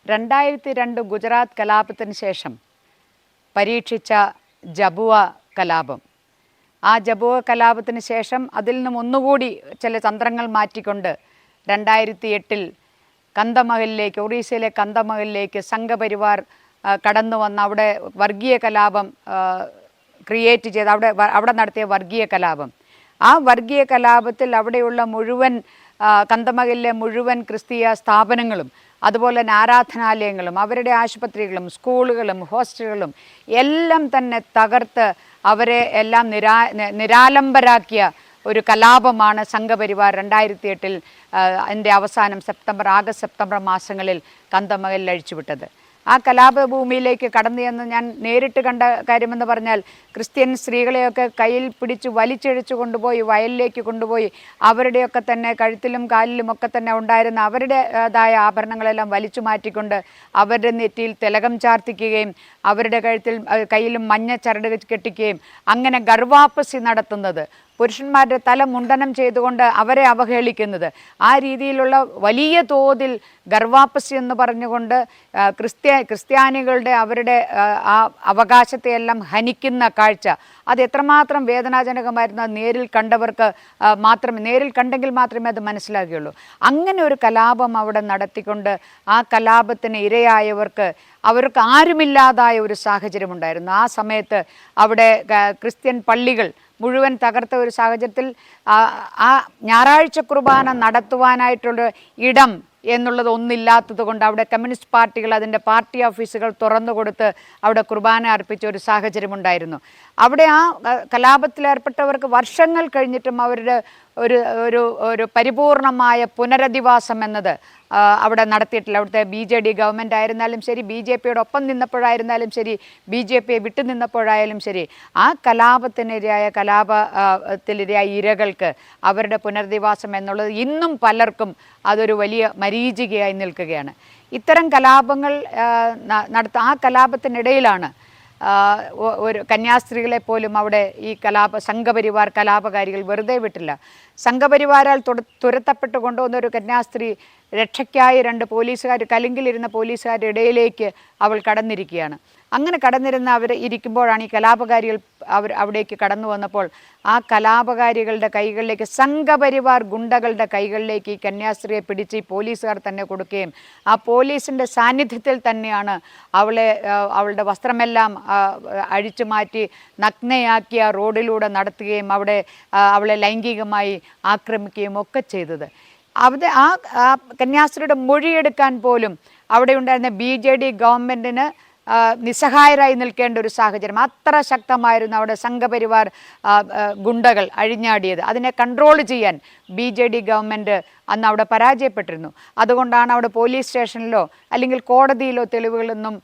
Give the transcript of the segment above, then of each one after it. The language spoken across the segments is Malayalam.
2002 ഗുജറാത്ത് കലാപത്തിന് ശേഷം പരീക്ഷിച്ച ജബുവ കലാപം. ആ ജബുവ കലാപത്തിന് ശേഷം അതിൽ നിന്നും ഒന്നുകൂടി ചില തന്ത്രങ്ങൾ മാറ്റിക്കൊണ്ട് 2008 കന്ധമഹലിലേക്ക്, ഒറീസയിലെ കന്ധമഹലിലേക്ക് സംഘപരിവാർ കടന്നു വന്ന് അവിടെ വർഗീയ കലാപം ക്രിയേറ്റ് ചെയ്ത് അവിടെ നടത്തിയ വർഗീയ കലാപം. ആ വർഗീയ കലാപത്തിൽ അവിടെയുള്ള മുഴുവൻ കന്ധമഹലിലെ മുഴുവൻ ക്രിസ്തീയ സ്ഥാപനങ്ങളും അതുപോലെ തന്നെ ആരാധനാലയങ്ങളും അവരുടെ ആശുപത്രികളും സ്കൂളുകളും ഹോസ്റ്റലുകളും എല്ലാം തന്നെ തകർത്ത് അവരെ എല്ലാം നിരാലംബരാക്കിയ ഒരു കലാപമാണ് സംഘപരിവാർ 2008 അതിൻ്റെ അവസാനം ആഗസ്റ്റ് സെപ്റ്റംബർ മാസങ്ങളിൽ കന്ധമഹലിൽ അഴിച്ചുവിട്ടത്. ആ കലാപഭൂമിയിലേക്ക് കടന്നു ചെന്ന് ഞാൻ നേരിട്ട് കണ്ട കാര്യമെന്ന് പറഞ്ഞാൽ ക്രിസ്ത്യൻ സ്ത്രീകളെയൊക്കെ കയ്യിൽ പിടിച്ച് വലിച്ചിഴച്ചു കൊണ്ടുപോയി വയലിലേക്ക് കൊണ്ടുപോയി അവരുടെയൊക്കെ തന്നെ കഴുത്തിലും കാലിലുമൊക്കെ തന്നെ ഉണ്ടായിരുന്ന അവരുടേതായ ആഭരണങ്ങളെല്ലാം വലിച്ചു മാറ്റിക്കൊണ്ട് അവരുടെ നെറ്റിയിൽ തിലകം ചാർത്തിക്കുകയും അവരുടെ കയ്യിലും മഞ്ഞ ചരട് കെട്ടിക്കുകയും അങ്ങനെ ഗർവാപ്പസി നടത്തുന്നത്, പുരുഷന്മാരുടെ തല മുണ്ടനം ചെയ്തുകൊണ്ട് അവരെ അവഹേളിക്കുന്നത്, ആ രീതിയിലുള്ള വലിയ തോതിൽ ഗർവാപ്പസി എന്ന് പറഞ്ഞുകൊണ്ട് ക്രിസ്ത്യാനികളുടെ അവരുടെ ആ അവകാശത്തെയെല്ലാം ഹനിക്കുന്ന കാഴ്ച, അത് എത്രമാത്രം വേദനാജനകമായിരുന്നു നേരിൽ കണ്ടവർക്ക് നേരിൽ കണ്ടെങ്കിൽ മാത്രമേ അത് മനസ്സിലാകുകയുള്ളൂ. അങ്ങനെ ഒരു കലാപം അവിടെ നടത്തിക്കൊണ്ട് ആ കലാപത്തിന് ഇരയായവർക്ക് അവർക്ക് ആരുമില്ലാതായ ഒരു സാഹചര്യമുണ്ടായിരുന്നു. ആ സമയത്ത് അവിടെ ക്രിസ്ത്യൻ പള്ളികൾ മുഴുവൻ തകർത്ത ഒരു സാഹചര്യത്തിൽ ആ ഞായറാഴ്ച കുർബാന നടത്തുവാനായിട്ടുള്ള ഇടം എന്നുള്ളത് ഒന്നില്ലാത്തത് കൊണ്ട് അവിടെ കമ്മ്യൂണിസ്റ്റ് പാർട്ടികൾ അതിൻ്റെ പാർട്ടി ഓഫീസുകൾ തുറന്നു കൊടുത്ത് അവിടെ കുർബാന അർപ്പിച്ച ഒരു സാഹചര്യമുണ്ടായിരുന്നു. അവിടെ ആ കലാപത്തിലേർപ്പെട്ടവർക്ക് വർഷങ്ങൾ കഴിഞ്ഞിട്ടും അവരുടെ ഒരു പരിപൂർണമായ പുനരധിവാസം എന്നത് അവിടെ നടത്തിയിട്ടില്ല. അവിടുത്തെ BJD ഗവൺമെൻറ് ആയിരുന്നാലും ശരി, BJPയുടെ ഒപ്പം നിന്നപ്പോഴായിരുന്നാലും ശരി, BJPയെ വിട്ടു നിന്നപ്പോഴായാലും ശരി, ആ കലാപത്തിനിരയായ ഇരകൾക്ക് അവരുടെ പുനരധിവാസം എന്നുള്ളത് ഇന്നും പലർക്കും അതൊരു വലിയ മരീചികയായി നിൽക്കുകയാണ്. ഇത്തരം കലാപങ്ങൾ ആ കലാപത്തിനിടയിലാണ് ഒരു കന്യാസ്ത്രീകളെ പോലും അവിടെ ഈ സംഘപരിവാർ കലാപകാരികൾ വെറുതെ വിട്ടില്ല. സംഘപരിവാരാൽ തുരത്തപ്പെട്ട് കൊണ്ടുവന്ന ഒരു കന്യാസ്ത്രീ രക്ഷയ്ക്കായി 2 പോലീസുകാർ, കലുങ്കിലിരുന്ന പോലീസുകാരുടെ ഇടയിലേക്ക് അവൾ കടന്നിരിക്കുകയാണ്. അങ്ങനെ കടന്നിരുന്ന അവർ ഇരിക്കുമ്പോഴാണ് ഈ കലാപകാരികൾ അവിടേക്ക് കടന്നു വന്നപ്പോൾ ആ കലാപകാരികളുടെ കൈകളിലേക്ക്, സംഘപരിവാർ ഗുണ്ടകളുടെ കൈകളിലേക്ക് ഈ കന്യാസ്ത്രീയെ പിടിച്ച് ഈ പോലീസുകാർ തന്നെ കൊടുക്കുകയും ആ പോലീസിൻ്റെ സാന്നിധ്യത്തിൽ തന്നെയാണ് അവളുടെ വസ്ത്രമെല്ലാം അഴിച്ചു മാറ്റി നഗ്നയാക്കിയ റോഡിലൂടെ നടത്തുകയും അവളെ ലൈംഗികമായി ആക്രമിക്കുകയും ഒക്കെ ചെയ്തത്. ആ കന്യാസ്ത്രീയുടെ മൊഴിയെടുക്കാൻ പോലും അവിടെ ഉണ്ടായിരുന്ന BJD ഗവൺമെൻറ്റിന് നിസ്സഹായരായി നിൽക്കേണ്ട ഒരു സാഹചര്യം. അത്ര ശക്തമായിരുന്നു അവിടെ സംഘപരിവാർ ഗുണ്ടകൾ അഴിഞ്ഞാടിയത്. അതിനെ കൺട്രോൾ ചെയ്യാൻ BJD ഗവൺമെൻറ് അന്ന് അവിടെ പരാജയപ്പെട്ടിരുന്നു. അതുകൊണ്ടാണ് അവിടെ പോലീസ് സ്റ്റേഷനിലോ അല്ലെങ്കിൽ കോടതിയിലോ തെളിവുകളൊന്നും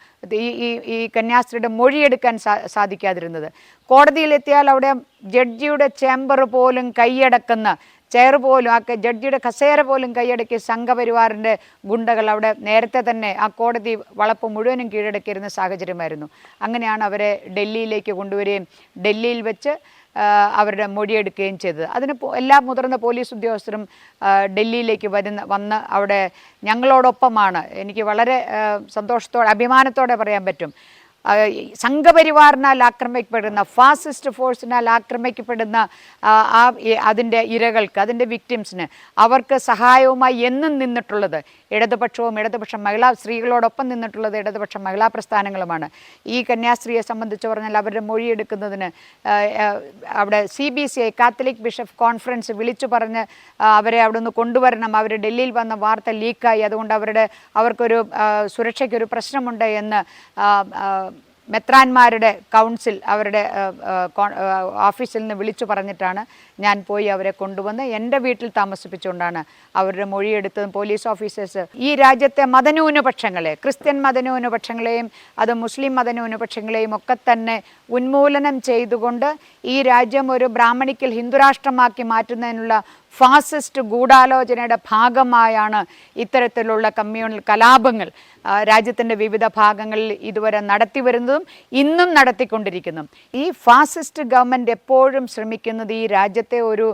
ഈ കന്യാസ്ത്രീയുടെ മൊഴിയെടുക്കാൻ സാധിക്കാതിരുന്നത്. കോടതിയിലെത്തിയാൽ അവിടെ ജഡ്ജിയുടെ ചേംബർ പോലും കൈയടക്കുന്ന ചെയർ പോലും, ജഡ്ജിയുടെ കസേര പോലും കൈയടക്കി സംഘപരിവാറിൻ്റെ ഗുണ്ടകൾ അവിടെ നേരത്തെ തന്നെ ആ കോടതി വളപ്പ് മുഴുവനും കീഴടക്കിയിരുന്ന സാഹചര്യമായിരുന്നു. അങ്ങനെയാണ് അവരെ ഡൽഹിയിലേക്ക് കൊണ്ടുവരികയും ഡൽഹിയിൽ വെച്ച് അവരുടെ മൊഴിയെടുക്കുകയും ചെയ്തത്. അതിന് എല്ലാ മുതിർന്ന പോലീസ് ഉദ്യോഗസ്ഥരും ഡൽഹിയിലേക്ക് വന്ന് അവിടെ ഞങ്ങളോടൊപ്പമാണ്. എനിക്ക് വളരെ സന്തോഷത്തോടെ അഭിമാനത്തോടെ പറയാൻ പറ്റും, സംഘപരിവാറിനാൽ ആക്രമിക്കപ്പെടുന്ന, ഫാസിസ്റ്റ് ഫോഴ്സിനാൽ ആക്രമിക്കപ്പെടുന്ന അതിൻ്റെ ഇരകൾക്ക്, അതിൻ്റെ വിക്ടിംസിന് അവർക്ക് സഹായവുമായി എന്നും നിന്നിട്ടുള്ളത് ഇടതുപക്ഷവും സ്ത്രീകളോടൊപ്പം നിന്നിട്ടുള്ളത് ഇടതുപക്ഷ മഹിളാ പ്രസ്ഥാനങ്ങളുമാണ്. ഈ കന്യാസ്ത്രീയെ സംബന്ധിച്ച് പറഞ്ഞാൽ അവരുടെ മൊഴിയെടുക്കുന്നതിന് അവിടെ CBCI കാത്തലിക് ബിഷപ്പ് കോൺഫറൻസ് വിളിച്ചു പറഞ്ഞ് അവരെ അവിടെ നിന്ന് കൊണ്ടുവരണം. അവർ ഡൽഹിയിൽ വന്ന വാർത്ത ലീക്കായി, അതുകൊണ്ട് അവർക്കൊരു സുരക്ഷയ്ക്കൊരു പ്രശ്നമുണ്ട് എന്ന് മെത്രാന്മാരുടെ കൗൺസിൽ അവരുടെ ഓഫീസിൽ നിന്ന് വിളിച്ചു പറഞ്ഞിട്ടാണ് ഞാൻ പോയി അവരെ കൊണ്ടുവന്ന് എൻ്റെ വീട്ടിൽ താമസിപ്പിച്ചുകൊണ്ടാണ് അവരുടെ മൊഴിയെടുത്തതും. പോലീസ് ഓഫീസേഴ്സ് ഈ രാജ്യത്തെ മതന്യൂനപക്ഷങ്ങളെ, ക്രിസ്ത്യൻ മതന്യൂനപക്ഷങ്ങളെയും അത് മുസ്ലിം മതന്യൂനപക്ഷങ്ങളെയും ഒക്കെ തന്നെ ഉന്മൂലനം ചെയ്തുകൊണ്ട് ഈ രാജ്യം ഒരു ബ്രാഹ്മണിക്കൽ ഹിന്ദുരാഷ്ട്രമാക്കി മാറ്റുന്നതിനുള്ള ഫാസിസ്റ്റ് ഗൂഢാലോചനയുടെ ഭാഗമായാണ് ഇത്തരത്തിലുള്ള കമ്മ്യൂണൽ കലാപങ്ങൾ രാജ്യത്തിൻ്റെ വിവിധ ഭാഗങ്ങളിൽ ഇതുവരെ നടത്തി വരുന്നതും ഇന്നും നടത്തിക്കൊണ്ടിരിക്കുന്നതും. ഈ ഫാസിസ്റ്റ് ഗവൺമെൻറ് എപ്പോഴും ശ്രമിക്കുന്നത് ഈ രാജ്യത്തെ ഒരു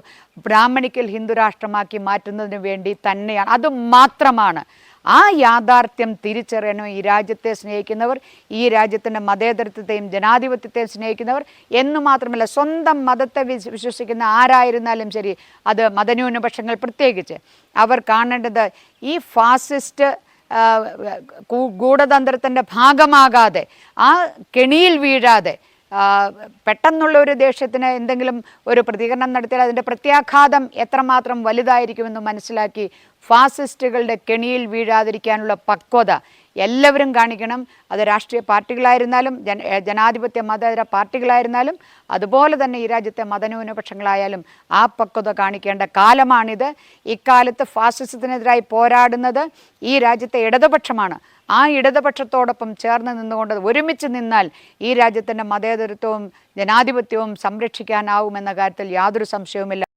ബ്രാഹ്മണിക്കൽ ഹിന്ദു രാഷ്ട്രമാക്കി മാറ്റുന്നതിന് വേണ്ടി തന്നെയാണ്. അതുമാത്രമാണ് ആ യാഥാർത്ഥ്യം തിരിച്ചറിയണം ഈ രാജ്യത്തെ സ്നേഹിക്കുന്നവർ, ഈ രാജ്യത്തിൻ്റെ മതേതരത്വത്തെയും ജനാധിപത്യത്തെയും സ്നേഹിക്കുന്നവർ എന്ന് മാത്രമല്ല സ്വന്തം മതത്തെ വിശ്വസിക്കുന്ന ആരായിരുന്നാലും ശരി, അത് മതന്യൂനപക്ഷങ്ങൾ പ്രത്യേകിച്ച്, അവർ കാണേണ്ടത് ഈ ഫാസിസ്റ്റ് ഗൂഢതന്ത്രത്തിൻ്റെ ഭാഗമാകാതെ, ആ കെണിയിൽ വീഴാതെ, പെട്ടെന്നുള്ള ഒരു ദേഷ്യത്തിന് എന്തെങ്കിലും ഒരു പ്രതികരണം നടത്തിയാൽ അതിൻ്റെ പ്രത്യാഘാതം എത്രമാത്രം വലുതായിരിക്കുമെന്ന് മനസ്സിലാക്കി ഫാസിസ്റ്റുകളുടെ കെണിയിൽ വീഴാതിരിക്കാനുള്ള പക്വത എല്ലാവരും കാണിക്കണം. അത് രാഷ്ട്രീയ പാർട്ടികളായിരുന്നാലും ജനാധിപത്യ മതേതര പാർട്ടികളായിരുന്നാലും അതുപോലെ തന്നെ ഈ രാജ്യത്തെ മതന്യൂനപക്ഷങ്ങളായാലും ആ പക്വത കാണിക്കേണ്ട കാലമാണിത്. ഇക്കാലത്ത് ഫാസിസത്തിനെതിരായി പോരാടുന്നത് ഈ രാജ്യത്തെ ഇടതുപക്ഷമാണ്. ആ ഇടതുപക്ഷത്തോടൊപ്പം ചേർന്ന് നിന്നുകൊണ്ട് ഒരുമിച്ച് നിന്നാൽ ഈ രാജ്യത്തിൻ്റെ മതേതരത്വവും ജനാധിപത്യവും സംരക്ഷിക്കാനാവുമെന്ന കാര്യത്തിൽ യാതൊരു സംശയവുമില്ല.